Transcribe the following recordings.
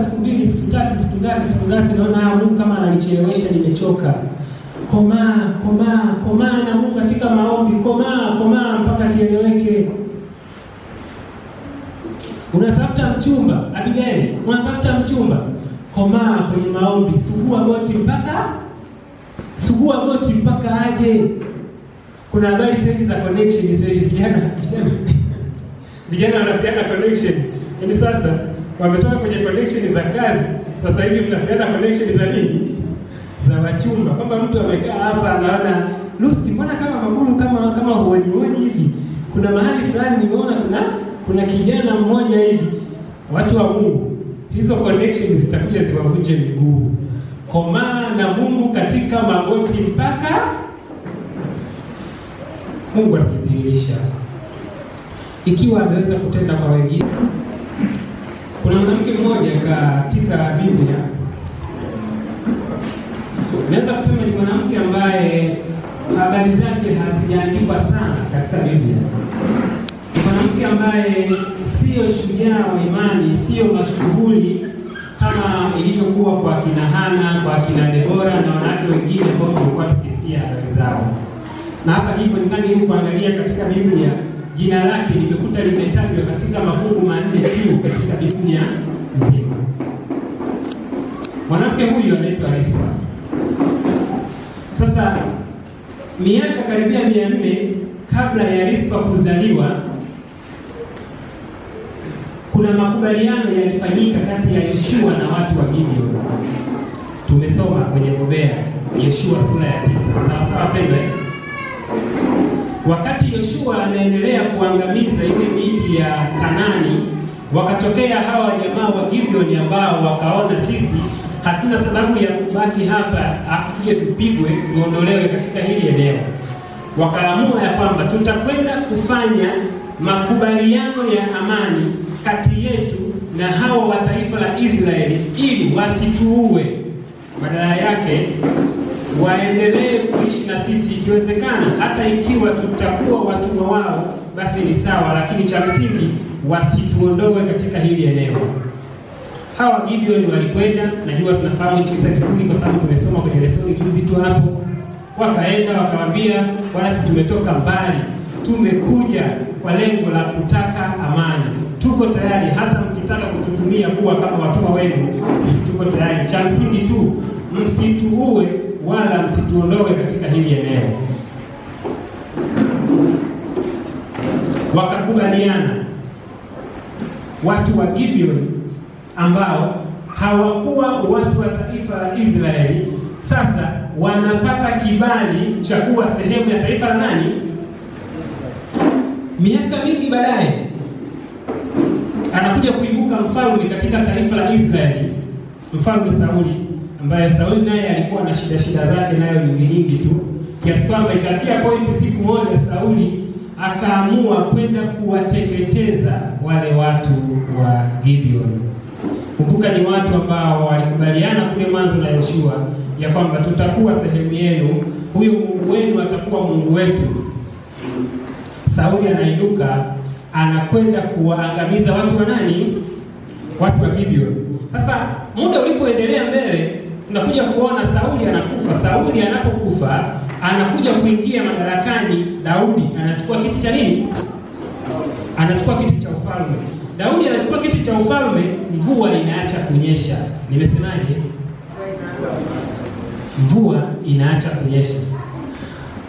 siku mbili, siku tatu, siku ngapi, naona Mungu kama ananichelewesha, nimechoka. Komaa na Mungu katika maombi, komaa mpaka kieleweke. Unatafuta mchumba, Abigail, unatafuta mchumba, komaa kwenye maombi, sugua goti mpaka aje. Kuna habari sasa za connection sasa hivi, vijana wanapeana connection. Yaani sasa wametoka kwenye connection za kazi, sasa hivi mnapeana connection za nini? Za wachumba. Kwamba mtu amekaa hapa anaona, Lucy, mbona kama maguru kama huoni hivi? Kuna mahali fulani nimeona kuna kijana mmoja hivi. Watu wa Mungu, hizo connection zitakuja ziwavunje miguu. Komaa na Mungu katika magoti mpaka Mungu akidhihirisha. Ikiwa ameweza kutenda kwa wengine. Kuna mwanamke mmoja katika Biblia, naweza kusema ni mwanamke ambaye habari zake hazijaandikwa sana katika Biblia. Ni mwanamke ambaye sio shujaa wa imani, sio mashuhuri kama ilivyokuwa kwa kina Hana, kwa kina Debora na wanawake wengine ambao tulikuwa tukisikia habari zao. Na hapa hivyo nikani kuangalia katika Biblia, jina lake nimekuta limetajwa katika mafungu 4 tu katika Biblia nzima. Mwanamke huyu anaitwa Rispa. Sasa miaka karibia 400 kabla ya Rispa kuzaliwa, kuna makubaliano yalifanyika kati ya Yoshua na watu wa Gibeon. Tumesoma kwenye Hosea, Yoshua sura ya 9. Sawa pendwa. Wakati Yoshua anaendelea kuangamiza ile miji ya Kanani, wakatokea hawa jamaa wa Gibeon ambao wakaona sisi hatuna sababu ya kubaki hapa, afuje tupigwe tuondolewe katika hili eneo. Wakaamua ya kwamba tutakwenda kufanya makubaliano ya amani kati yetu na hawa wa taifa la Israeli ili wasituue. Badala yake waendelee kuishi na sisi, ikiwezekana hata ikiwa tutakuwa watumwa wao basi ni sawa, lakini cha msingi wasituondoe katika hili eneo. Hawa Gibeon walikwenda, najua tunafahamu kisa kifupi kwa sababu tumesoma kwenye lesoni juzi tu hapo. Wakaenda wakamwambia, bwana, sisi tumetoka mbali, tumekuja kwa lengo la kutaka amani. Tuko tayari, hata mkitaka kututumia kuwa kama watumwa wenu, sisi tuko tayari. Cha msingi tu msituue wala msituondoe katika hili eneo. Wakakubaliana. Watu wa Gibeon ambao hawakuwa watu wa taifa la Israeli sasa wanapata kibali cha kuwa sehemu ya taifa la nani? Miaka mingi baadaye anakuja kuibuka mfalme katika taifa la Israeli, mfalme Sauli, ambaye Sauli naye alikuwa na shida zake nayo nyingi tu, kiasi kwamba ikafikia point siku moja Sauli akaamua kwenda kuwateketeza wale watu wa Gibeon. Kumbuka ni watu ambao walikubaliana kule mwanzo na Yoshua ya kwamba tutakuwa sehemu yenu, huyo Mungu wenu atakuwa Mungu wetu. Sauli anainuka anakwenda kuwaangamiza watu wa nani? Watu wa Gibeon. Sasa muda ulipoendelea mbele, tunakuja kuona Sauli anakufa. Sauli anapokufa, anakuja kuingia madarakani Daudi, anachukua kiti cha nini? Anachukua kiti cha ufalme. Daudi anachukua kiti cha ufalme, mvua inaacha kunyesha. Nimesemaje? Mvua inaacha kunyesha.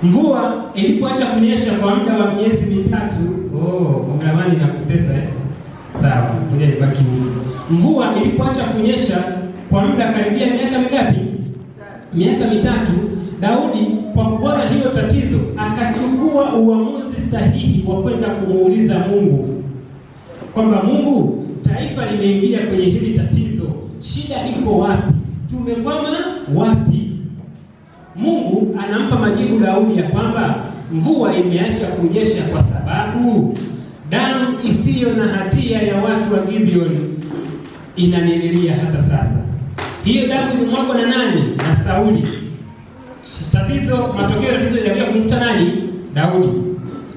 Mvua ilipoacha kunyesha kwa muda wa miezi 3, mwangamani na kutesa sawa, ngoja nibaki huko. Mvua ilipoacha kunyesha kwa muda karibia miaka mingapi? Miaka 3. Daudi kwa kuona hilo tatizo akachukua uamuzi sahihi wa kwenda kumuuliza Mungu kwamba Mungu, taifa limeingia kwenye hili tatizo, shida iko wapi? Tumekwama wapi? Mungu anampa majibu Daudi ya kwamba mvua imeacha kunyesha kwa sababu damu isiyo na hatia ya watu wa Gibeon inanililia hata sasa. Hiyo damu ilimwagwa na nani? Na Sauli. Matokeo ya tatizo yalikuwa kumkuta nani? Daudi.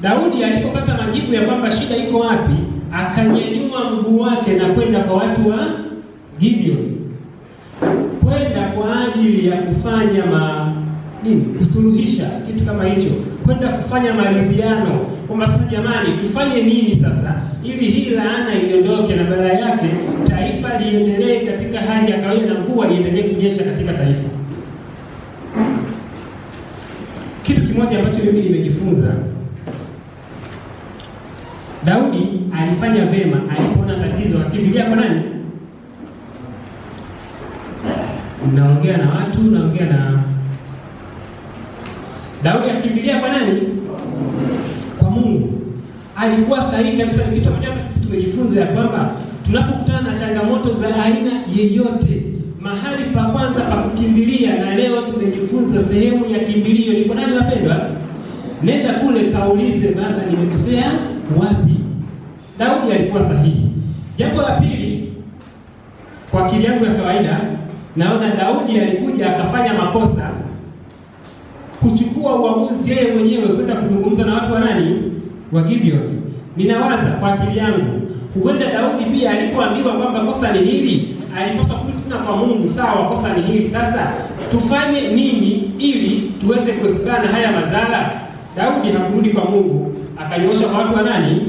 Daudi alipopata majibu ya kwamba shida iko wapi, akanyanyua mguu wake na kwenda kwa watu wa Gideon kwenda kwa ajili ya kufanya kusuluhisha kitu kama hicho, kwenda kufanya maridhiano kwamba sasa, jamani, tufanye nini sasa ili hii laana iondoke na badala yake taifa liendelee katika hali ya kawaida na mvua iendelee kunyesha katika taifa. Kitu kimoja ambacho mimi nimejifunza, Daudi alifanya vema alipoona tatizo, akimbilia kwa nani? Naongea na watu, naongea na Daudi akimbilia kwa nani? Kwa Mungu. Alikuwa sahihi kabisa. Kitu moja sisi tumejifunza ya kwamba tunapokutana na changamoto za aina yeyote, mahali pa kwanza pa kukimbilia, na leo tumejifunza sehemu ya kimbilio ni kwa nani, wapendwa? Nenda kule kaulize, Baba, nimekosea wapi? Daudi alikuwa sahihi. Jambo la pili, kwa akili yangu ya kawaida naona Daudi alikuja akafanya makosa kuchukua uamuzi yeye mwenyewe kwenda kuzungumza na watu wa nani? Wa Gibeon. Ninawaza kwa akili yangu, huenda Daudi pia alipoambiwa kwamba kosa ni hili, alipaswa kurudi tena kwa Mungu. Sawa, kosa ni hili, sasa tufanye nini ili tuweze kuepukana na haya madhara? Daudi hakurudi kwa Mungu, akanyoosha kwa watu wa nani?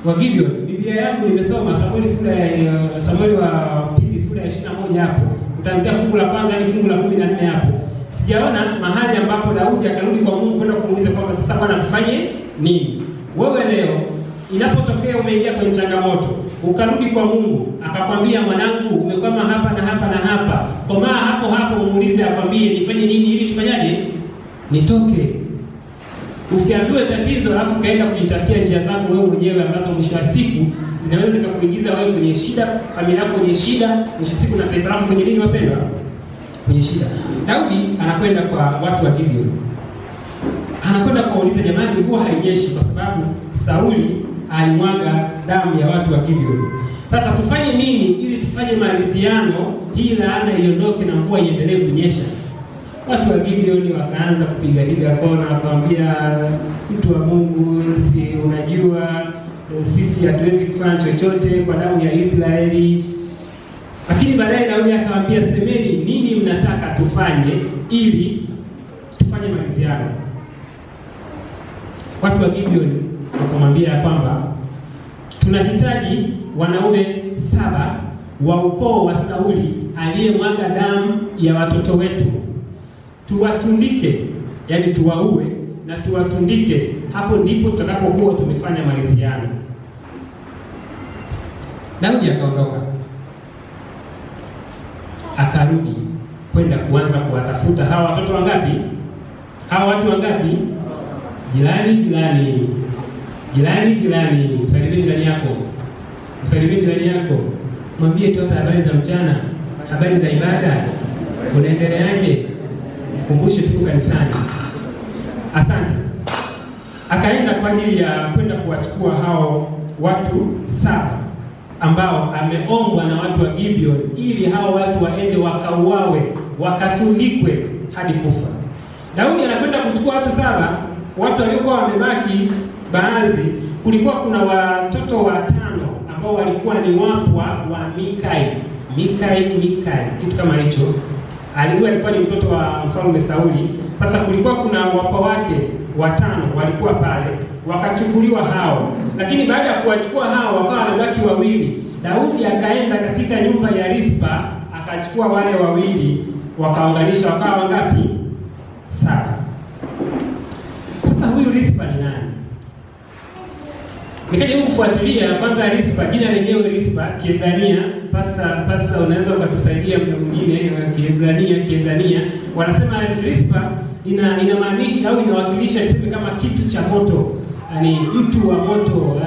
Wa Gibeon. Biblia yangu nimesoma Samueli wa pili sura ya 21 hapo. Utaanzia fungu la kwanza hadi fungu la 14 hapo. Sijaona mahali ambapo Daudi akarudi kwa Mungu kwenda kumuuliza kwamba sasa, Bwana, tufanye nini? Wewe leo inapotokea umeingia kwenye changamoto, ukarudi kwa Mungu, akakwambia, mwanangu, umekwama hapa na hapa na hapa, komaa hapo hapo, muulize akwambie nifanye nini ili nifanyaje? Nitoke. Usiambiwe tatizo alafu kaenda kujitafutia njia zako wewe mwenyewe ambazo mwisho wa siku zinaweza kukuingiza wewe kwenye shida, familia yako kwenye shida, mwisho wa siku na taifa lako kwenye nini, wapendwa? Kwenye shida. Daudi anakwenda kwa watu wa Gibeon. Anakwenda kuwauliza, jamani, mvua hainyeshi kwa sababu Sauli alimwaga damu ya watu wa Gibeon. Sasa tufanye nini ili tufanye maridhiano, hii laana iondoke na mvua iendelee kunyesha? Watu wa Gibeon wakaanza kupiga kona, wakamwambia, mtu wa Mungu, si unajua sisi hatuwezi kufanya chochote kwa damu ya Israeli. Lakini baadaye Daudi akamwambia, semeni nini mnataka tufanye ili tufanye maridhiano. Watu wa Gibeon wakamwambia kwamba tunahitaji wanaume 7 wa ukoo wa Sauli aliyemwaga damu ya watoto wetu, tuwatundike, yani tuwaue na tuwatundike, hapo ndipo tutakapokuwa tumefanya maridhiano. Daudi akaondoka, akarudi kwenda kuanza kuwatafuta hawa watoto wangapi? Hawa watu wangapi? Jirani. Msalimie jirani yako, mwambie tu hata habari za mchana, habari za ibada, unaendeleaje, kumbushe tuko kanisani. Asante. Akaenda kwa ajili ya kwenda kuwachukua hao watu 7 ambao ameombwa na watu wa Gibeon, ili hao watu waende wakauawe, wakatundikwe hadi kufa. Daudi anakwenda kuchukua watu 7, watu waliokuwa wamebaki. Baadhi, kulikuwa kuna watoto 5 ambao walikuwa ni wapwa wa Mikali, kitu kama hicho. Alikuwa ni mtoto wa mfalme Sauli. Sasa kulikuwa kuna wapwa wake 5 walikuwa pale, wakachukuliwa hao. Lakini baada ya kuwachukua hao wakawa wamebaki 2. Daudi akaenda katika nyumba ya Rispa, akachukua wale 2, wakaunganisha wakawa wangapi? 7. Sasa huyu Rispa ni nani? Nikaja kufuatilia kwanza Rispa, jina lenyewe Rispa Kiebrania. Pasta unaweza ukatusaidia mtu mwingine Kiebrania. Wanasema Rispa inamaanisha au inawakilisha iseme kama kitu cha moto, yani mtu wa moto,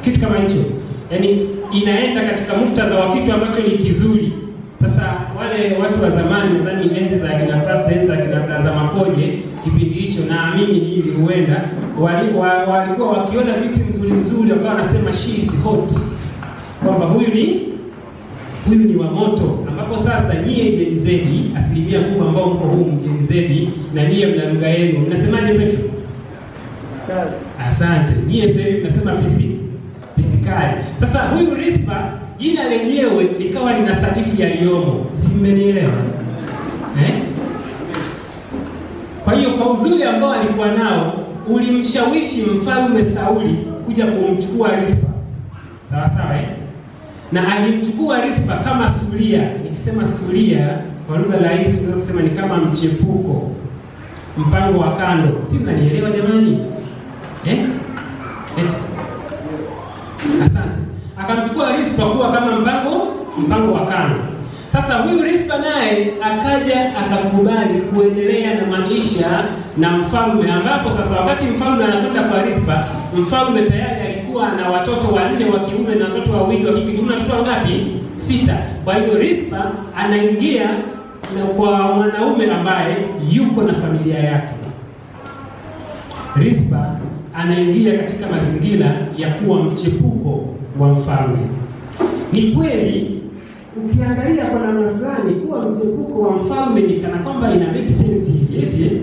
kitu kama hicho. Yani inaenda katika muktadha wa kitu ambacho ni kizuri. Sasa wale watu wa zamani, nadhani enzi za kina Pasta, enzi za kina Blaza Makoje, kipindi hicho, naamini hili huenda walikuwa wakiona vitu mzuri wakawa wanasema she is hot, kwamba huyu ni wa moto. Ambapo sasa nyie Gen Z, asilimia kubwa ambao mko humu Gen Z, na nyie mna lugha yenu, mnasemaje Petro? Asante. Nyie sasa mnasema pisikali. Sasa huyu Rispa jina lenyewe likawa lina sadifu yaliyomo. Si mmenielewa? Kwa hiyo kwa uzuri ambao alikuwa nao ulimshawishi mfalme Sauli kuja kumchukua Rispa. Sawa sawa, na alimchukua Rispa kama suria. Nikisema suria kwa lugha rahisi tunaweza kusema ni kama mchepuko, mpango wa kando. Si mnanielewa jamani? Asante. Akamchukua Rispa kuwa kama mpango wa kando. Sasa huyu Rispa naye akaja akakubali kuendelea na maisha na mfalme, ambapo sasa wakati mfalme anakwenda kwa Rispa, mfalme tayari alikuwa na watoto 4 wa kiume na watoto 2 wa kike. Jumla watoto wangapi? 6. Kwa hiyo Rispa anaingia na kwa mwanaume ambaye yuko na familia yake. Rispa anaingia katika mazingira ya kuwa mchepuko wa mfalme. Ni kweli ukiangalia kwa namna fulani kuwa mchepuko wa mfalme ni kana kwamba ina make sense hivi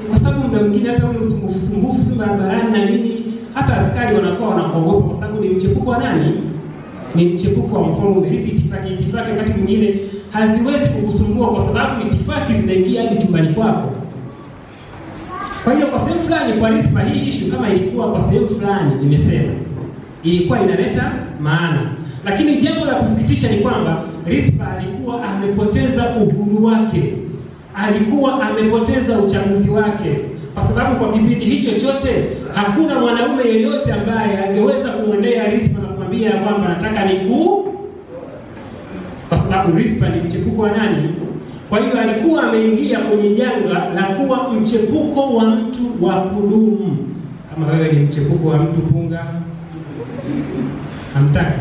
kwa sababu muda mwingine hata ule usumbufu si barabarani na nini, hata askari wanakuwa wanakuogopa kwa sababu ni mchepuko wa nani? Ni mchepuko wa mfalme. Hizi itifaki wakati mwingine haziwezi kukusumbua kwa sababu itifaki zinaingia hadi chumbani kwako. Kwa hiyo kwa sehemu fulani kwa Rispa hii issue kama ilikuwa kwa sehemu fulani nimesema ilikuwa inaleta maana. Lakini jambo la kusikitisha ni kwamba Rispa alikuwa amepoteza uhuru wake. Alikuwa amepoteza uchaguzi wake. Kwa sababu kwa kipindi hicho chote hakuna mwanaume yeyote ambaye angeweza kumwendea Rispa na kumwambia kwamba nataka kwa sababu Rispa ni mchepuko wa nani? Kwa hiyo alikuwa ameingia kwenye janga la kuwa mchepuko wa mtu wa kudumu. Kama wewe ni mchepuko wa mtu punga, hamtaki.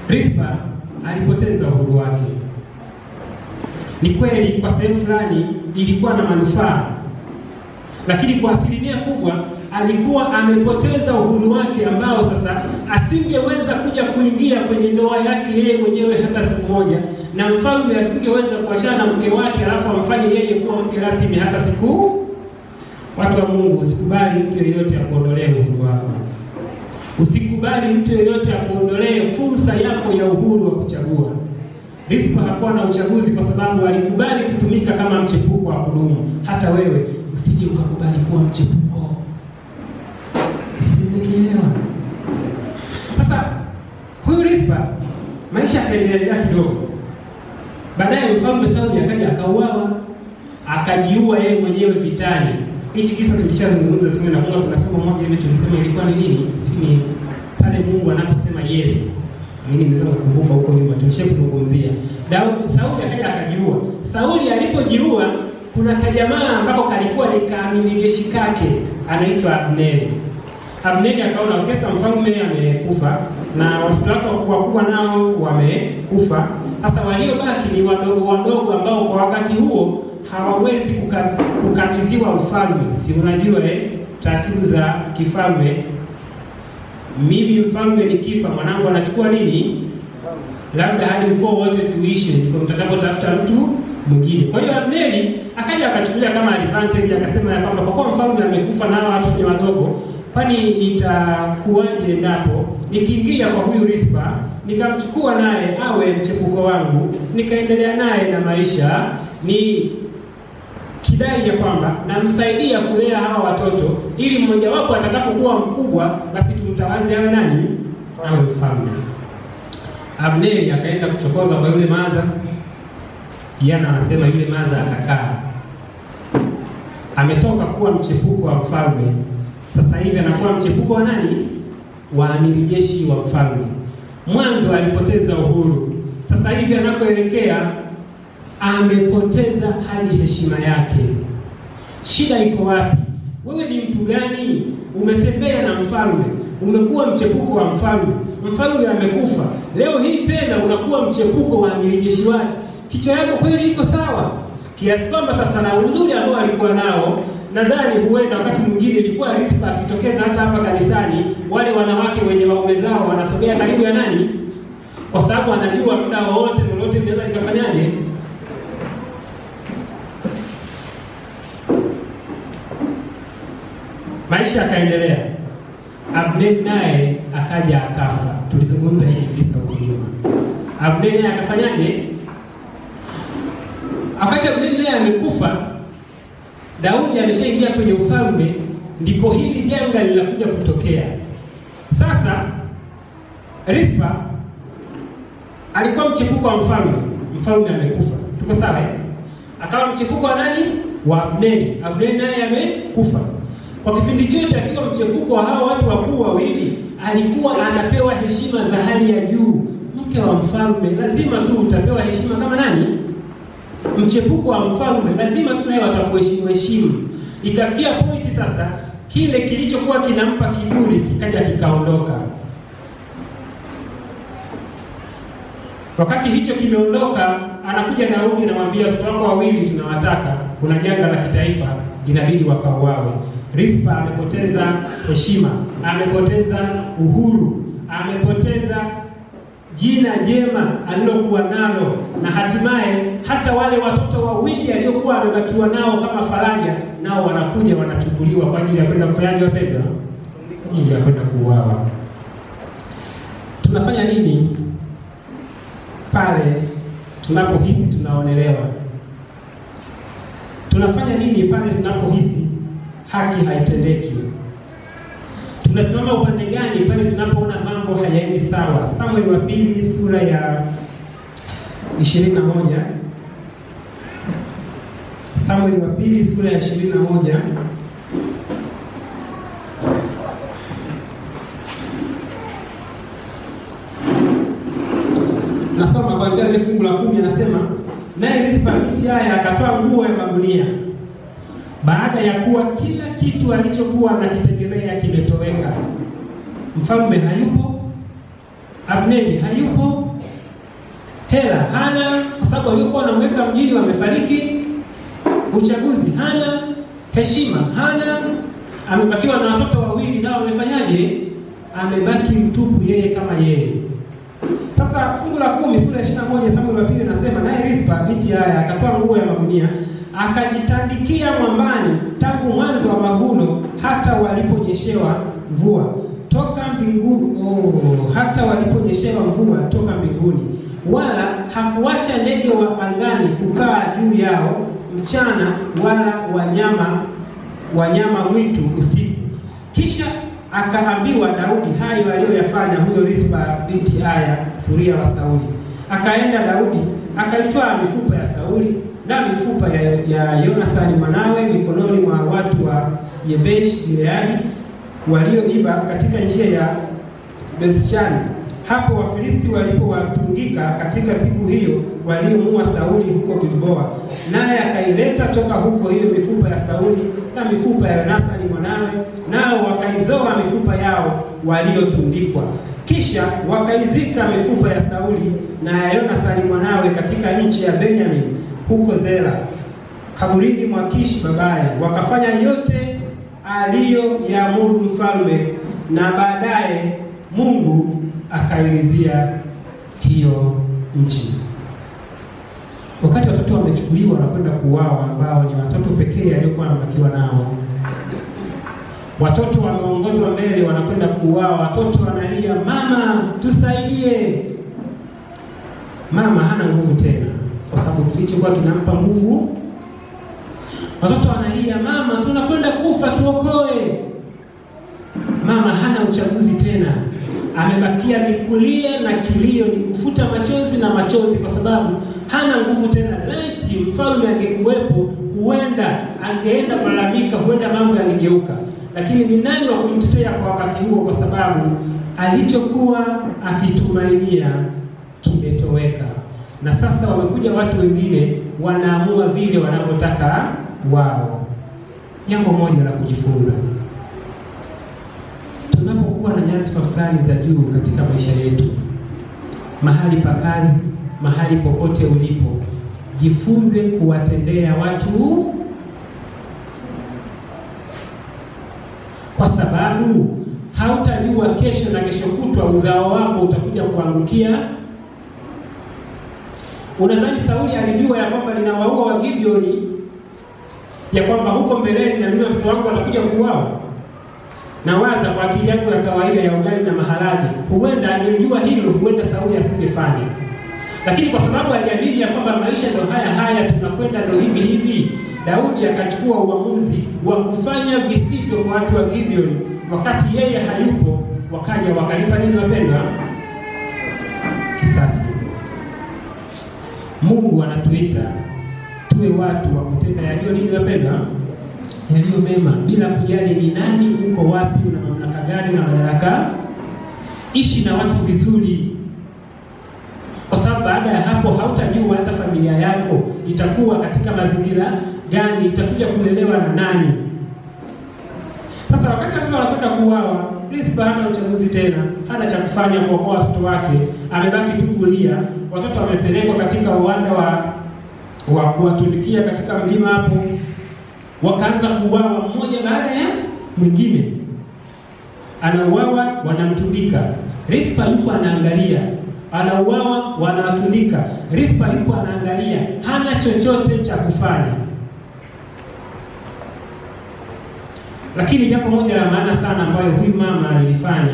Rispa alipoteza uhuru wake. Ni kweli kwa sehemu fulani ilikuwa na manufaa, lakini kwa asilimia kubwa alikuwa amepoteza uhuru wake ambao sasa asingeweza kuja kuingia kwenye ndoa yake yeye mwenyewe hata siku moja, na mfalme asingeweza kuachana na mke wake alafu amfanye yeye kuwa mke rasmi hata siku. Watu wa Mungu, usikubali mtu yeyote akuondolee uhuru wako. Usikubali mtu yeyote akuondolee fursa yako ya uhuru wa kuchagua. Rispa hakuwa na uchaguzi kwa sababu alikubali kutumika kama mchepuko wa kudumu. Hata wewe usije ukakubali kuwa mchepuko. Sielewa. Sasa huyu Rispa maisha yakaendelea kidogo. Baadaye mfalme Sauli akaja akauawa, akajiua yeye mwenyewe vitani. Hichi kisa tulishazungumza siku na kuna somo moja hivi tulisema ilikuwa ni nini? Sini pale Mungu anaposema yes. Mimi nimeweza kukumbuka huko nyuma tulishazungumzia. Sauli akaja akajiua. Sauli alipojiua kuna kajamaa ambako kalikuwa ni kaamini jeshi kake anaitwa Abneri. Abneri akaona okesa mfalme amekufa na watoto wake wakubwa nao wamekufa. Sasa waliobaki ni wadogo ambao kwa wakati huo hawawezi kukabidhiwa ufalme. Si unajua taratibu za kifalme. Mimi mfalme nikifa mwanangu anachukua nini? Labda hadi ukoo wote tuishi ndipo mtakapotafuta mtu mwingine. Kwa hiyo Abneri akaja akachukulia kama advantage, akasema ya kwamba kwa kuwa mfalme amekufa na watu ni wadogo, kwani itakuwaje endapo nikiingia kwa huyu Rispa nikamchukua naye awe mchepuko wangu, nikaendelea naye na maisha, ni kidai ya kwamba namsaidia kulea hawa watoto ili mmoja wapo atakapokuwa mkubwa basi tumtawazi awe nani? Awe mfalme. Abneri akaenda kuchokoza kwa yule maza. Yana anasema yule maza akakaa. Ametoka kuwa mchepuko wa mfalme, sasa hivi anakuwa mchepuko wa nani? Wa amiri jeshi wa mfalme. Mwanzo alipoteza uhuru, sasa hivi anakoelekea amepoteza hadi heshima yake. Shida iko wapi? Wewe ni mtu gani? Umetembea na mfalme, umekuwa mchepuko wa mfalme, mfalme amekufa, leo hii tena unakuwa mchepuko wa amiri jeshi wake. Kichwa yako kweli iko sawa? Kiasi kwamba sasa na uzuri ambao alikuwa nao, nadhani huenda wakati mwingine ilikuwa Rispa akitokeza hata hapa kanisani, wale wanawake wenye waume zao wanasogea karibu ya nani? Kwa sababu anajua muda wowote lolote linaweza likafanyaje? Maisha yakaendelea. Abneri naye akaja akafa. Tulizungumza hili kisa huko nyuma. Abneri akafanyaje? Wakati Abneri amekufa, Daudi ameshaingia kwenye ufalme, ndipo hili janga linakuja kutokea. Sasa Rispa alikuwa mchepuko wa mfalme. Mfalme amekufa. Tuko sawa? Akawa mchepuko wa nani? Wa Abneri. Abneri naye amekufa. Kwa kipindi chote akiwa mchepuko wa hao watu wakuu wawili, alikuwa anapewa heshima za hali ya juu. Mke wa mfalme lazima tu utapewa heshima kama nani? Mchepuko wa mfalme lazima tu naye watakuheshimu. Ikafikia pointi sasa, kile kilichokuwa kinampa kiburi kikaja kikaondoka. Wakati hicho kimeondoka, anakuja Daudi na mwambia, watoto wako wawili tunawataka, kuna janga la kitaifa, inabidi wakauawe. Rispa amepoteza heshima, amepoteza uhuru, amepoteza jina jema alilokuwa nalo, na hatimaye hata wale watoto wawili aliokuwa amebakiwa nao kama faraja, nao wanakuja wanachukuliwa kwa ajili ya kwenda kufanyaje wapendwa? Kwa ajili ya kwenda kuuawa. Tunafanya nini pale tunapohisi tunaonelewa? Tunafanya nini pale tunapohisi haki haitendeki? Tunasimama upande gani pale tunapoona mambo hayaendi sawa? Samueli wa pili sura ya 21. Samueli wa pili sura ya 21. Nasoma kuanzia ile fungu la 10, anasema, naye Rispa binti Aya akatoa nguo ya magunia baada ya kuwa kila kitu alichokuwa anakitegemea kimetoweka. Mfalme hayupo, Abneri hayupo, hela hana kwa sababu waliokuwa wanamweka mjini wamefariki, uchaguzi hana, heshima hana, amebakiwa na watoto wawili nao wamefanyaje? Amebaki mtupu yeye kama yeye. Sasa fungu la 10 sura ya 21 Samueli wa pili nasema, naye Rispa binti Aya akatoa nguo ya magunia akajitandikia mwambani tangu mwanzo wa mavuno hata waliponyeshewa mvua toka mbinguni, hata waliponyeshewa mvua toka mbinguni, wala hakuacha ndege wa angani kukaa juu yao mchana, wala wanyama mwitu usiku. Kisha akaambiwa Daudi hayo aliyoyafanya huyo Rispa binti Aya suria wa Sauli. Akaenda Daudi akaitwaa mifupa ya Sauli na mifupa ya Yonathani mwanawe mikononi mwa watu wa Yabesh Gileadi walioiba katika njia ya Bethshani, hapo Wafilisti walipowatungika katika siku hiyo waliomuua Sauli huko Gilboa. Naye akaileta toka huko hiyo mifupa ya Sauli na mifupa ya Yonathani mwanawe, nao wakaizoa mifupa yao waliotundikwa. Kisha wakaizika mifupa ya Sauli na ya Yonathani mwanawe katika nchi ya Benjamin huko Zera, kaburini mwa Kishi babaye. Wakafanya yote aliyoyaamuru mfalme, na baadaye Mungu akairidhia hiyo nchi. Wakati watoto wamechukuliwa na kwenda kuuawa, ambao ni watoto pekee aliokuwa anabakiwa nao, watoto wameongozwa mbele, wanakwenda kuuawa. Watoto wanalia, mama tusaidie. Mama hana nguvu tena, kwa sababu kilichokuwa kinampa nguvu. Watoto wanalia, mama tunakwenda kufa, tuokoe. Mama hana uchaguzi tena, amebakia ni kulia na kilio, ni kufuta machozi na machozi, kwa sababu hana nguvu tena. Laiti mfalme angekuwepo, huenda angeenda kulalamika, huenda mambo yangegeuka, lakini ni nani wa kumtetea kwa wakati huo? Kwa sababu alichokuwa akitumainia kimetoweka. Na sasa wamekuja watu wengine wanaamua vile wanavyotaka wao. Jambo moja la kujifunza, tunapokuwa na nyadhifa fulani za juu katika maisha yetu, mahali pa kazi, mahali popote ulipo, jifunze kuwatendea watu, kwa sababu hautajua kesho na kesho kutwa uzao wako utakuja kuangukia. Unadhani Sauli alijua ya kwamba ninawaua wa Gibeoni, ya kwamba huko mbeleni na mimi watoto wangu watakuja kuuawa? Na waza kwa akili yangu ya kawaida ya ugali na maharage, huenda angelijua hilo, huenda Sauli asingefanya. Lakini kwa sababu aliamini ya kwamba maisha ndio haya tunakwenda ndio hivi, Daudi akachukua uamuzi wa kufanya visivyo kwa watu wa Gibeon wakati yeye hayupo. Wakaja wakalipa nini wapendwa? Kisasi. Mungu anatuita tuwe watu wa kutenda yaliyo nini wapendwa? Yaliyo mema, bila kujali ni nani, uko wapi, una mamlaka gani, una madaraka. Ishi na watu vizuri, kwa sababu baada ya hapo hautajua hata familia yako itakuwa katika mazingira gani, itakuja kulelewa na nani. Sasa wakati watoto wanakwenda kuuawa, Rispa hana uchaguzi tena, hana cha kufanya kuokoa watoto wake, amebaki tu kulia. Watoto wamepelekwa katika uwanda wa kuwatundikia katika mlima hapo, wakaanza kuuawa mmoja baada ya mwingine. Anauawa, wanamtundika. Rispa yupo anaangalia. Anauawa, wanawatundika. Rispa yupo anaangalia, hana chochote cha kufanya. Lakini jambo moja la maana sana ambayo huyu mama alilifanya,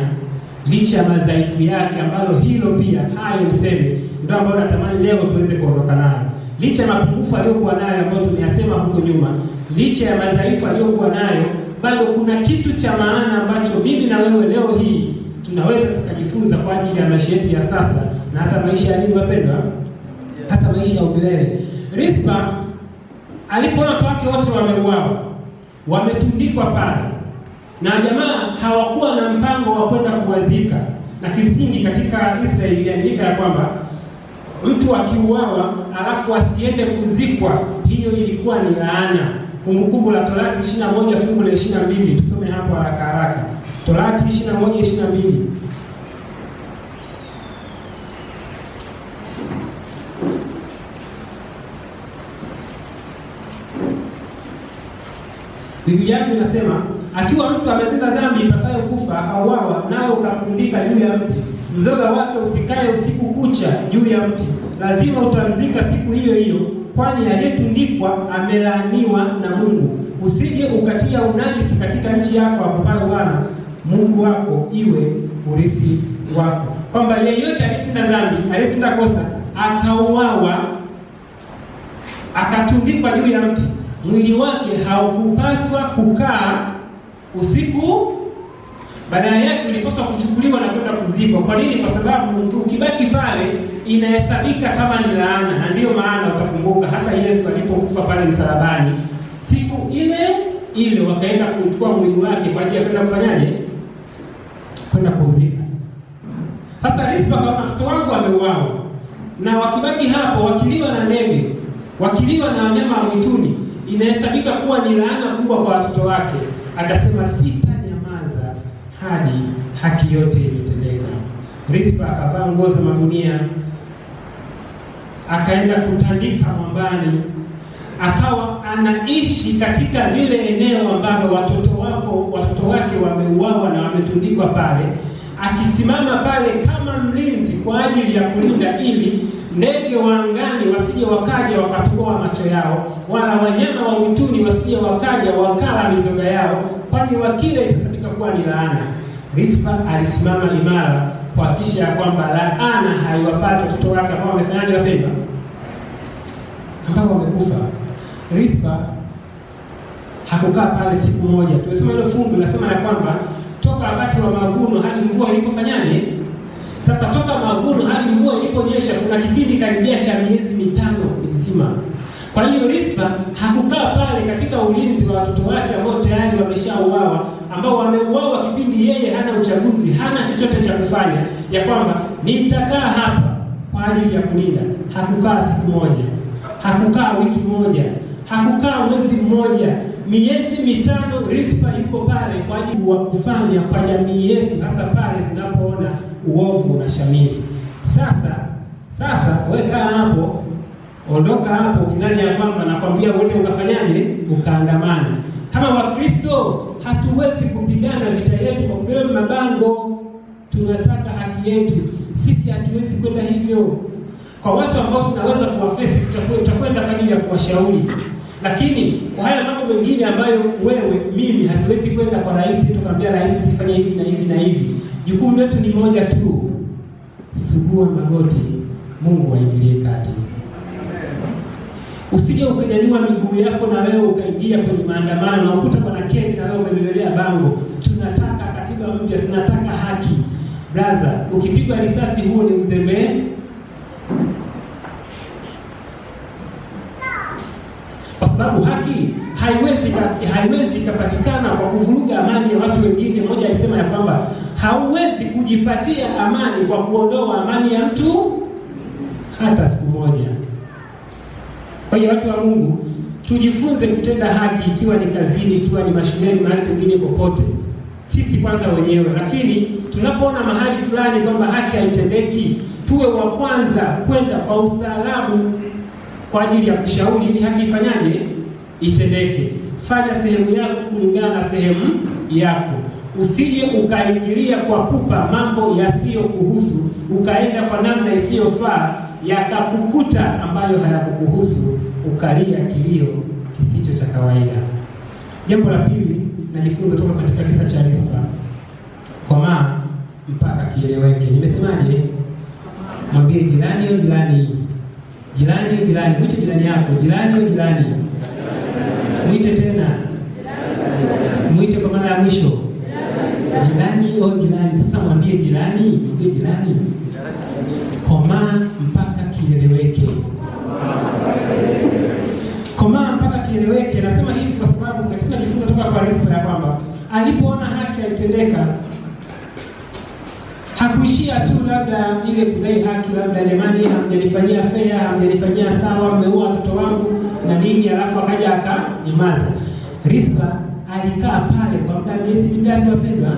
licha ya madhaifu yake, ambalo hilo pia hayo niseme ndio ambayo natamani leo tuweze kuondoka nayo. Licha ya mapungufu aliyokuwa nayo ambayo tumeyasema huko nyuma, licha ya madhaifu aliyokuwa nayo, bado kuna kitu cha maana ambacho mimi na wewe leo hii tunaweza tukajifunza kwa ajili ya maisha yetu ya sasa na hata maisha ya nini wapendwa, hata maisha ya umilele. Rispa alipoona watu wake wote wameuawa, wametundikwa pale, na jamaa hawakuwa na mpango wa kwenda kuwazika. Na kimsingi katika Israeli iliandika ya kwamba mtu akiuawa alafu asiende kuzikwa, hiyo ilikuwa ni laana. Kumbukumbu la Torati 21 fungu la 22, tusome hapo haraka. Torati 21:22. Biblia yangu inasema, akiwa mtu ametenda dhambi ipasayo kufa akauawa, nawe ukamtundika juu ya mti, mzoga wake usikae usiku kucha juu ya mti, lazima utamzika siku hiyo hiyo, kwani aliyetundikwa amelaaniwa na Mungu. Usije ukatia unajisi katika nchi yako ambayo Bwana Mungu wako iwe urithi wako. Kwamba yeyote aliyetenda dhambi, aliyetenda kosa, akauawa, akatundikwa juu ya mti, mwili wake haukupaswa kukaa usiku, badala yake ulipaswa kuchukuliwa na kwenda kuzikwa. Kwa nini? Kwa sababu ukibaki pale inahesabika kama ni laana. Na ndiyo maana utakumbuka hata Yesu alipokufa pale msalabani, siku ile wakaenda kuchukua mwili wake kwa ajili ya kwenda kufanyaje? Kwenda kuzika. Sasa Rispa kama mtoto wangu ameuawa, na wakibaki hapo wakiliwa na ndege, wakiliwa na wanyama wa mwituni, inahesabika kuwa ni laana kubwa kwa watoto wake. Akasema sitanyamaza hadi haki yote imetendeka. Rispa akavaa nguo za magunia, akaenda kutandika mwambani, akawa anaishi katika lile eneo ambalo watoto wake wameuawa na wametundikwa pale, akisimama pale kama mlinzi kwa ajili ya kulinda, ili ndege wa angani wasije wakaja wakatoboa macho yao, wala wanyama wa mwituni wasije wakaja wakala mizoga yao, kwani wakile itasabika kuwa ni laana. Rispa alisimama imara kuhakikisha ya kwamba laana haiwapata watoto wake ambao wamefanyaje wapendwa? Ambao wamekufa. Rispa hakukaa pale siku moja. Tumesoma hilo fungu nasema ya kwamba toka wakati wa mavuno hadi mvua ilipofanyaje? Sasa toka mavuno hadi mvua iliponyesha kuna kipindi karibia cha miezi 5 mizima. Kwa hiyo Rispa hakukaa pale katika ulinzi wa watoto wake ambao tayari wameshauawa, ambao wameuawa kipindi yeye hana uchaguzi, hana chochote cha kufanya, ya kwamba nitakaa hapa kwa ajili ya kulinda. Hakukaa siku moja, hakukaa wiki moja, hakukaa mwezi mmoja, miezi 5 Rispa yuko pale kwa ajili ya kufanya kwa jamii yetu, hasa pale tunapoona uovu na shamiri. Sasa weka hapo, ondoka hapo ukidhani ya kwamba nakwambia uende ukafanyaje? Ukaandamana. Kama Wakristo hatuwezi kupigana vita yetu kwa kubeba mabango tunataka haki yetu. Sisi hatuwezi kwenda hivyo. Kwa watu ambao tunaweza kuwafesi, tutakwenda kwa ajili ya kuwashauri. Lakini kwa haya mambo mengine ambayo wewe mimi hatuwezi kwenda kwa rais tukamwambia rais sifanye hivi na hivi na hivi, jukumu letu ni moja tu: sugua magoti, Mungu aingilie kati. Usije ukanyanyua miguu yako na wewe ukaingia kwenye maandamano na ukuta bwana Kevin na wewe umebebelea bango, tunataka katiba mpya, tunataka haki. Brother, ukipigwa risasi huo ni uzembe. Kwa sababu haki haiwezi ikapatikana kwa kuvuruga amani ya watu wengine. Mmoja alisema ya kwamba hauwezi kujipatia amani kwa kuondoa amani ya mtu hata siku moja. Kwa hiyo watu wa Mungu, tujifunze kutenda haki, ikiwa ni kazini, ikiwa ni mashuleni, mahali pengine popote. Sisi kwanza wenyewe, lakini tunapoona mahali fulani kwamba haki haitendeki, tuwe wa kwanza kwenda kwa ustaarabu kwa ajili ya kushauri ili haki ifanyaje, itendeke. Fanya sehemu yako kulingana na sehemu yako. Usije ukaingilia kwa pupa mambo yasiyokuhusu, ukaenda kwa namna isiyofaa yakakukuta ambayo hayakukuhusu, ukalia kilio kisicho cha kawaida. Jambo la pili najifunza kutoka katika kisa cha Rispa: komaa mpaka kieleweke. Nimesemaje? Mwambie jirani au jirani. Jirani, mwite jirani yako, jirani au jirani. Mwite tena. Mwite kwa mara ya mwisho. Jirani au jirani. Sasa mwambie jirani, komaa mpaka kieleweke. Komaa mpaka kieleweke. Nasema hivi kwa sababu katika kifungo kutoka kwa Rispa ya kwamba alipoona haki haitendeka, hakuishia tu labda ile kudai haki, labda jamani, hamjanifanyia fair, hamjanifanyia sawa, mmeua watoto wangu na nini, alafu akaja akanyamaza. Rispa alikaa pale kwa muda miezi mingapi wapendwa?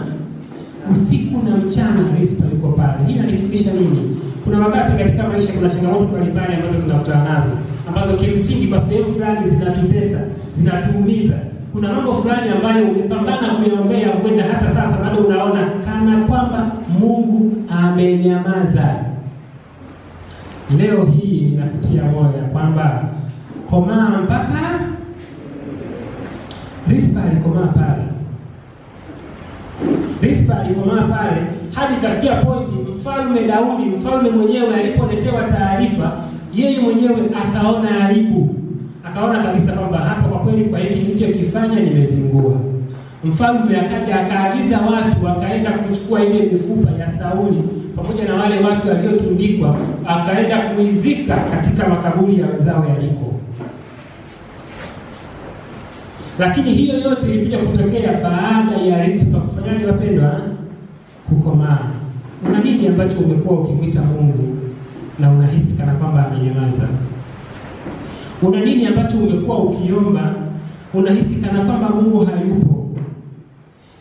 Usiku na mchana Rispa yuko pale. Hii inanifundisha nini? Kuna wakati katika maisha kuna changamoto mbalimbali ambazo tunakutana nazo, ambazo kimsingi kwa sehemu fulani zinatutesa, zinatuumiza. Kuna mambo fulani ambayo umepambana kuyaombea, kwenda hata sasa bado unaona kana kwamba Mungu amenyamaza. Leo hii inakutia moyo kwamba komaa mpaka. Rispa alikomaa pale. Rispa alikomaa pale hadi kafikia pointi Mfalme Daudi, mfalme mwenyewe alipoletewa taarifa, yeye mwenyewe akaona aibu. Akaona kabisa kwamba hapa kwa kweli kwa hiki nilichokifanya nimezingua. Mfalme akaja akaagiza watu wakaenda kuchukua ile mifupa ya Sauli pamoja na wale watu waliotundikwa, akaenda kuizika katika makaburi ya wenzao yaliko. Lakini hiyo yote ilikuja kutokea baada ya Rispa kufanyaje wapendwa? Kukomaa. Una nini ambacho umekuwa ukimwita Mungu na unahisi kana kwamba amenyamaza? Una nini ambacho umekuwa ukiomba unahisi kana kwamba Mungu hayupo?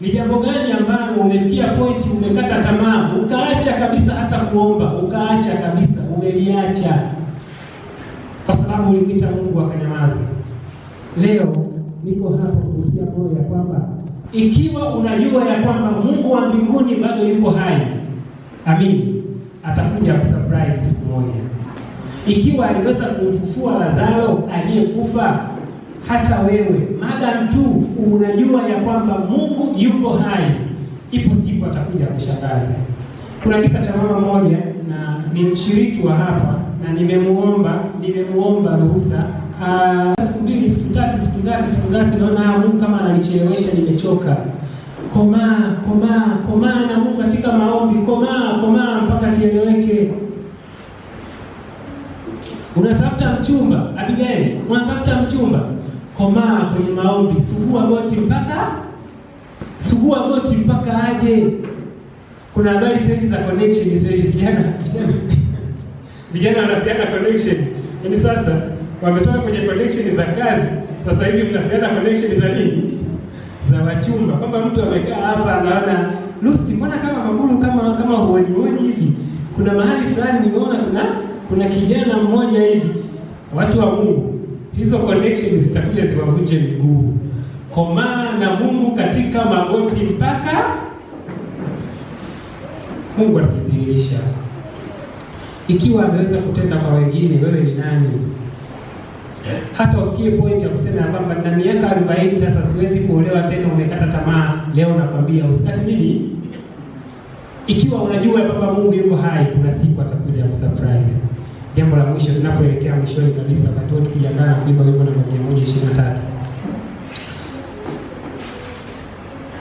Ni jambo gani ambalo umefikia pointi umekata tamaa, ukaacha kabisa hata kuomba, ukaacha kabisa, umeliacha kwa sababu ulimwita Mungu akanyamaza? Leo niko hapa kukutia moyo ya kwamba ikiwa unajua ya kwamba Mungu wa mbinguni bado yuko hai, amini, atakuja kusurprise siku moja. Ikiwa aliweza kumfufua Lazaro aliyekufa, hata wewe madam tu unajua ya kwamba Mungu yuko hai, ipo siku atakuja kushangaza. Kuna kisa cha mama mmoja na ni mshiriki wa hapa, na nimemuomba ruhusa siku mbili, siku tatu, siku ngapi, naona Mungu kama ananichelewesha, nimechoka. Komaa na Mungu katika maombi, komaa mpaka kieleweke. Unatafuta mchumba, Abigail, unatafuta mchumba, komaa kwenye maombi, sugua goti mpaka aje. Kuna habari sasa za connection sasa hivi, vijana wanapeana connection. Yaani sasa wametoka kwenye connection za kazi, sasa hivi mnapeana connection za nini? Za wachumba. Kwamba mtu amekaa hapa anaona, Lucy, mbona kama maguru kama huoni hivi? Kuna mahali fulani nimeona kuna kijana mmoja hivi. Watu wa Mungu, hizo connections zitakuja ziwavunje miguu. Komaa na Mungu katika magoti mpaka Mungu atakudhihirisha. Ikiwa ameweza kutenda kwa wengine, wewe ni nani? Hata ufikie point ya kusema ya kwamba na miaka 40 sasa siwezi kuolewa tena, umekata tamaa. Leo nakwambia usikate nini. Ikiwa unajua kwamba Mungu yuko hai, kuna siku atakuja kusurprise. Jambo la mwisho tunapoelekea mwishoni kabisa, wakati wote tukijiandaa kuimba wimbo namba 123.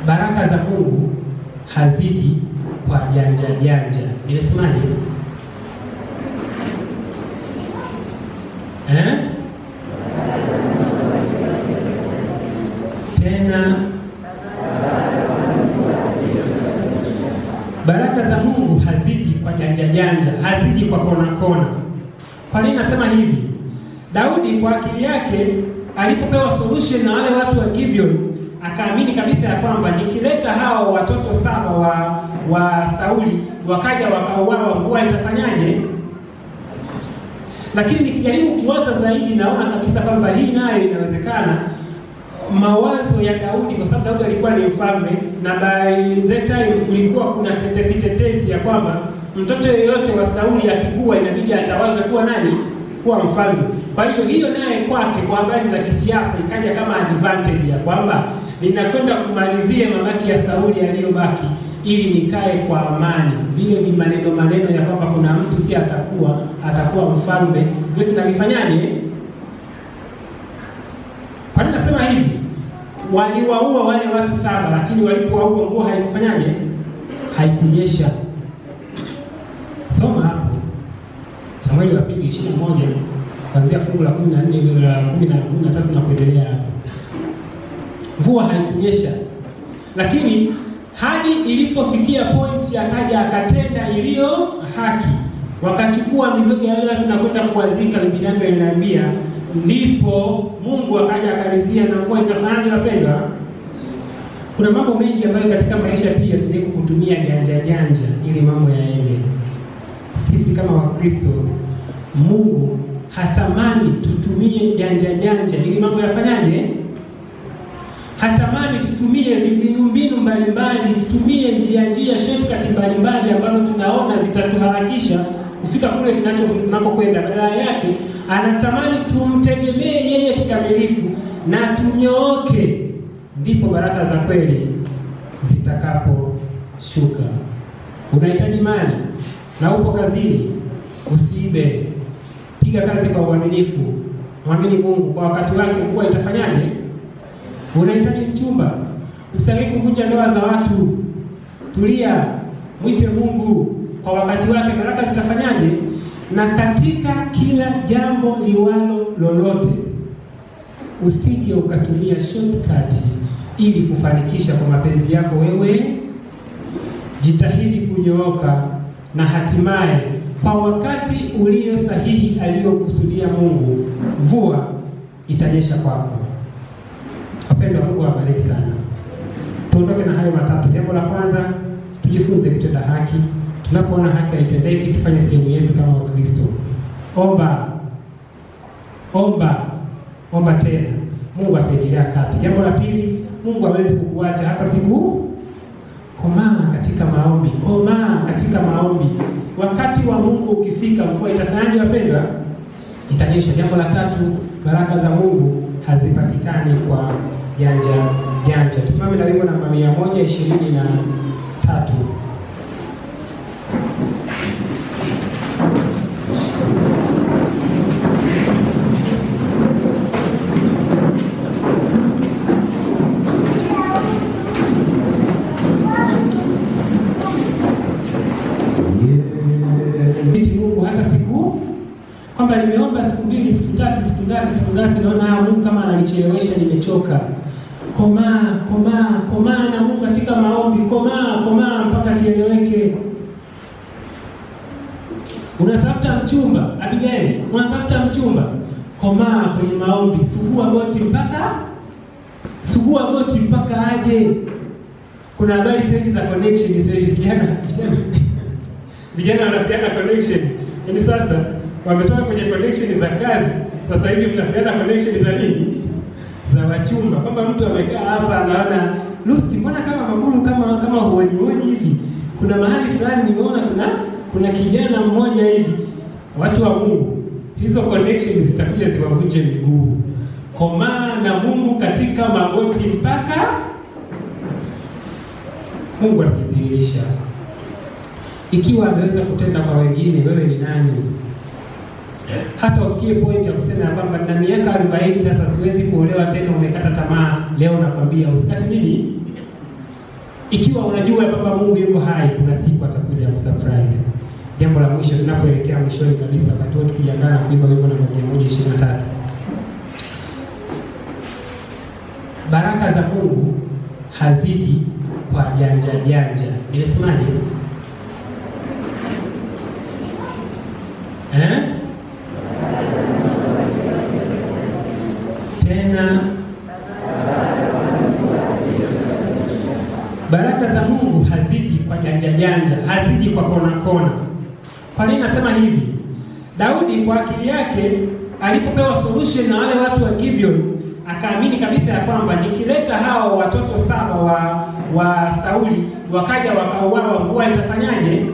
Baraka za Mungu haziji kwa janja. Nimesemaje? Tena baraka za Mungu haziji kwa janja, haziji kwa kona. Kwa nini nasema hivi? Daudi kwa akili yake alipopewa solution na wale watu wa Gibeon, akaamini kabisa ya kwamba nikileta hao watoto 7 wa Sauli wakaja wakauawa, mvua itafanyaje? Lakini nikijaribu kuwaza zaidi, naona kabisa kwamba hii nayo inawezekana. Mawazo ya Daudi, kwa sababu Daudi alikuwa ni mfalme, na by that time kulikuwa kuna tetesi ya kwamba mtoto yeyote wa Sauli akikua inabidi atawazwe kuwa nani? Kuwa mfalme. Kwa hiyo naye kwake, kwa habari za kisiasa, ikaja kama advantage ya kwamba ninakwenda kumalizia mabaki ya Sauli aliyobaki ili nikae kwa amani. Vile maneno ya kwamba kuna mtu si atakuwa mfalme, vile tunavifanyaje? Kwa nini nasema hivi? Waliwaua wale watu 7, lakini walipowaua mvua haikufanyaje? Haikunyesha. Soma hapo Samueli wa pili 21 kuanzia fungu la 14 la 13 na kuendelea hapo. Mvua haikunyesha, lakini hadi ilipofikia point akaja akatenda iliyo haki, wakachukua mizoga yao na kwenda kuwazika. Biblia yangu inaniambia ndipo Mungu akaja akalizia na mvua ikafanyaje? Wapendwa, kuna mambo mengi ambayo katika maisha pia tunaweza kutumia janja ili mambo yaende. Sisi kama Wakristo, Mungu hatamani tutumie janja ili mambo yafanyaje? Hatamani tutumie mbinu mbalimbali, tutumie njia shortcut mbalimbali ambazo tunaona zitatuharakisha kufika kule tunakokwenda. Badala yake anatamani tumtegemee yeye kikamilifu na tunyooke, ndipo baraka za kweli zitakaposhuka. Unahitaji mali na upo kazini, usiibe. Piga kazi kwa uaminifu. Mwamini Mungu, kwa wakati wake mvua itafanyaje? Unahitaji mchumba, usitaki kuvunja ndoa za watu. Tulia, mwite Mungu, kwa wakati wake baraka zitafanyaje? Na katika kila jambo liwalo lolote, usije ukatumia shortcut ili kufanikisha kwa mapenzi yako wewe. Jitahidi kunyooka, na hatimaye kwa wakati ulio sahihi aliyokusudia Mungu, mvua itanyesha kwako. Wapendwa, Mungu awabariki sana. Tuondoke na hayo matatu. Jambo la kwanza, tujifunze kutenda haki. Tunapoona haki haitendeki, tufanye sehemu yetu kama Wakristo. Omba tena, Mungu ataingilia kati. Jambo la pili, Mungu hawezi kukuacha hata siku. Komaa katika maombi. Wakati wa Mungu ukifika, mvua itafanyaje wapendwa? Itanyesha. Jambo la tatu, baraka za Mungu hazipatikani kwa janja. Tusimame na wimbo namba 123. Kwamba nimeomba siku 2, siku 3, siku ngapi, naona Mungu kama ananichelewesha, nimechoka. Komaa na Mungu katika maombi. Komaa mpaka kieleweke. Unatafuta mchumba, Abigail, unatafuta mchumba, komaa kwenye maombi. Sugua goti mpaka aje. Kuna habari sasa za connection sasa hivi, vijana wanapeana connection. Yaani sasa wametoka kwenye connection za kazi, sasa hivi tunapeana connection za nini? Za wachumba. Kwamba mtu amekaa hapa anaona, Lucy, mbona kama maguru kama huoni hivi? Kuna mahali fulani nimeona kuna kijana mmoja hivi. Watu wa Mungu, hizo connections zitakuja ziwavunje miguu. Komaa na Mungu katika magoti mpaka Mungu akidhihirisha. Ikiwa ameweza kutenda kwa wengine, wewe ni nani? Hata ufikie point ya kusema ya kwamba na miaka 40 sasa siwezi kuolewa tena, umekata tamaa. Leo nakwambia usikate nini. Ikiwa unajua kwamba Mungu yuko hai, kuna siku atakuja kusurprise. Jambo la mwisho tunapoelekea mwishoni kabisa, wakati wote tukijiandaa kuimba wimbo namba 123. Baraka za Mungu haziji kwa janja. Nimesemaje? Tena baraka za Mungu haziji kwa janja, haziji kwa kona. Kwa nini nasema hivi? Daudi kwa akili yake alipopewa solution na wale watu wa Gibeon, akaamini kabisa ya kwamba nikileta hao watoto 7 wa Sauli wakaja wakauawa, mvua itafanyaje?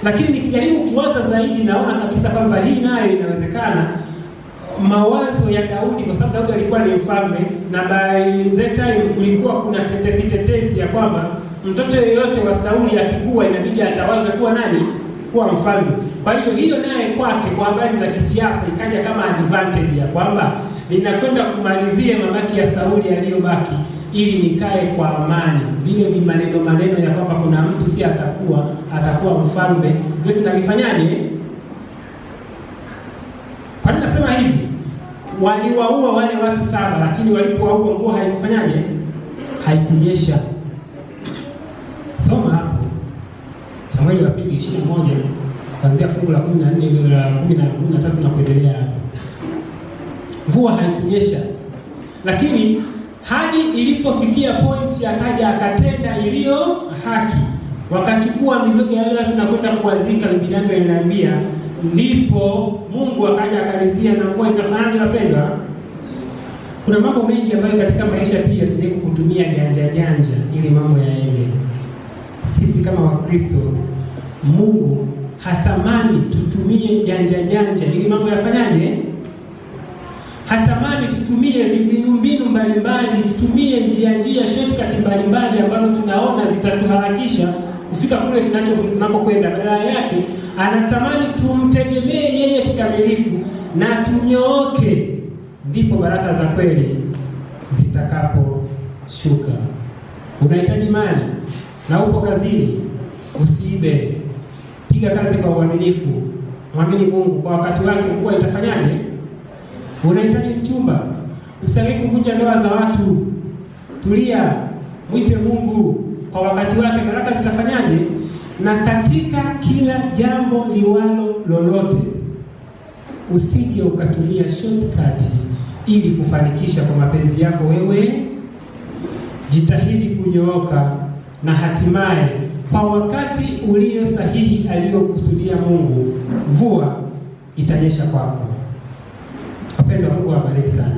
Lakini nikijaribu kuwaza zaidi, naona kabisa kwamba hii nayo inawezekana. Mawazo ya Daudi, kwa sababu Daudi alikuwa ni mfalme, na by that time kulikuwa kuna tetesi ya kwamba mtoto yeyote wa Sauli akikua inabidi atawazwe kuwa nani? Kuwa mfalme. Kwa hiyo naye kwake, kwa habari za kisiasa, ikaja kama advantage ya kwamba ninakwenda kumalizia mabaki ya Sauli aliyobaki ili nikae kwa amani. Vile maneno ya kwamba kuna mtu si atakuwa mfalme, vile tunavifanyaje? Kwa nini nasema hivi? Waliwaua wale watu 7, lakini walipowaua mvua haikufanyaje? Haikunyesha. Soma hapo Samueli wa pili 21 kuanzia fungu la 14 la 13 na kuendelea hapo. Mvua haikunyesha, lakini hadi ilipofikia point akaja akatenda iliyo haki, wakachukua mizoga yale tunakwenda kuwazika. Biblia yangu inaniambia ndipo Mungu akaja akalizia na mvua ikafanyaje? Wapendwa, kuna mambo mengi ambayo katika maisha pia tunataka kutumia janja ili mambo yaende. Sisi kama Wakristo, Mungu hatamani tutumie janja ili mambo yafanyaje? Hatamani tutumie mbinu mbalimbali, tutumie njia shortcut mbalimbali ambazo tunaona zitatuharakisha kufika kule tunakokwenda. Badala yake anatamani tumtegemee yeye kikamilifu na tunyooke, ndipo baraka za kweli zitakaposhuka. Unahitaji mali na upo kazini, usiibe. Piga kazi kwa uaminifu. Mwamini Mungu, kwa wakati wake mvua itafanyaje? Unahitaji mchumba, usiangaike kuvunja ndoa za watu. Tulia, mwite Mungu, kwa wakati wake baraka zitafanyaje? Na katika kila jambo liwalo lolote, usije ukatumia shortcut ili kufanikisha kwa mapenzi yako wewe. Jitahidi kunyooka, na hatimaye kwa wakati ulio sahihi aliyokusudia Mungu, mvua itanyesha kwako. Wapendwa, Mungu awabariki sana.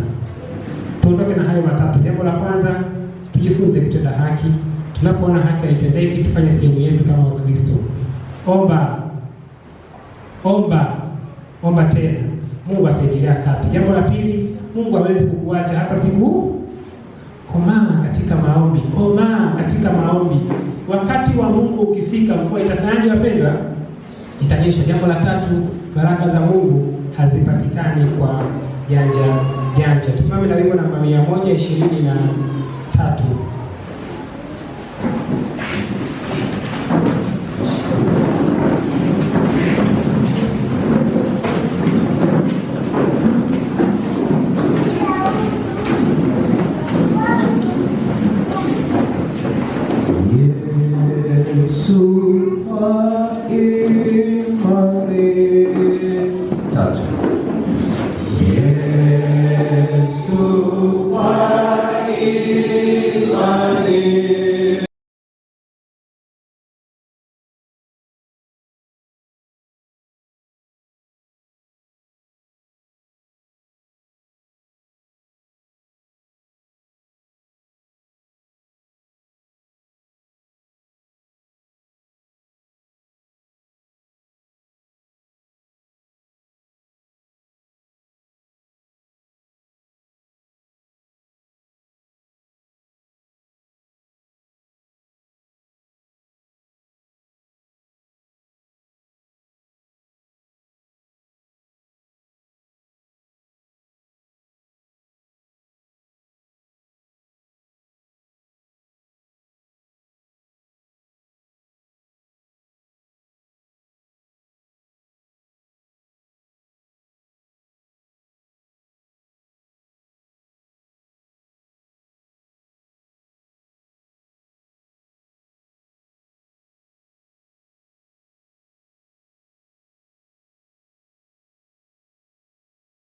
Tuondoke na hayo matatu. Jambo la kwanza, tujifunze kutenda haki. Tunapoona haki haitendeki, tufanye sehemu yetu kama Wakristo. Omba tena, Mungu ataingilia kati. Jambo la pili, Mungu hawezi kukuacha hata siku. Komaa katika maombi. Wakati wa Mungu ukifika, mvua itafanyaje wapendwa? Itanyesha. Jambo la tatu, baraka za Mungu hazipatikani kwa janja. Tusimame na wimbo namba 123.